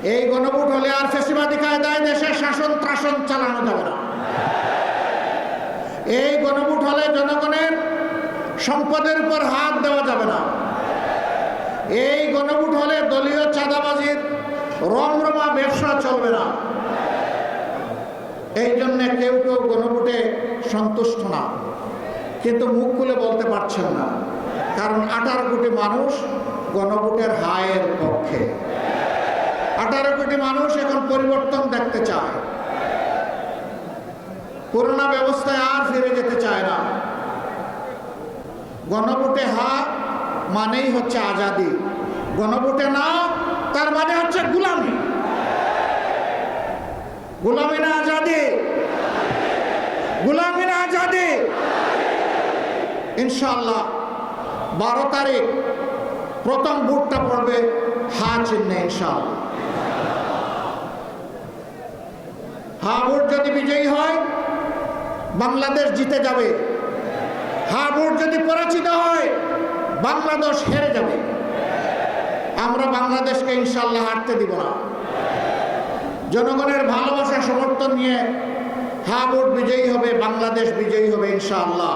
এই গণভোট হলে আর ফ্যাসিবাদী কায়দায় দেশের শাসন ত্রাসন চালানো যাবে না। এই গণভোট হলে জনগণের সম্পদের উপর হাত দেওয়া যাবে না। এই গণভোট হলে দলীয় চাঁদাবাজির রমরমা ব্যবসা চলবে না। এই জন্য কেউ কেউ গণভোটে সন্তুষ্ট না, কিন্তু মুখ খুলে বলতে পারছেন না, কারণ 18 কোটি মানুষ গণভোটের হায়ের পক্ষে। 18 কোটি মানুষ এখন পরিবর্তন দেখতে চায়, পুরোনো ব্যবস্থায় আর ফিরে যেতে চায় না। গণভোটে হা মানেই হচ্ছে আজাদি, গণভোটে না তার মানে হচ্ছে গোলামি। গোলামি না আজাদি, গোলামি না আজাদি। ইনশাআল্লাহ 12 তারিখ প্রথম ভোটটা পড়বে হা চিহ্নে ইনশাআল্লাহ। হা ভোট যদি বিজয়ী হয় বাংলাদেশ জিতে যাবে। হা ভোট যদি পরাজিত হয় বাংলাদেশ হেরে যাবে। আমরা বাংলাদেশকে ইনশাআল্লাহ হারতে দিব না। জনগণের ভালোবাসা সমর্থন নিয়ে হা ভোট বিজয়ী হবে, বাংলাদেশ বিজয়ী হবে ইনশাআল্লাহ।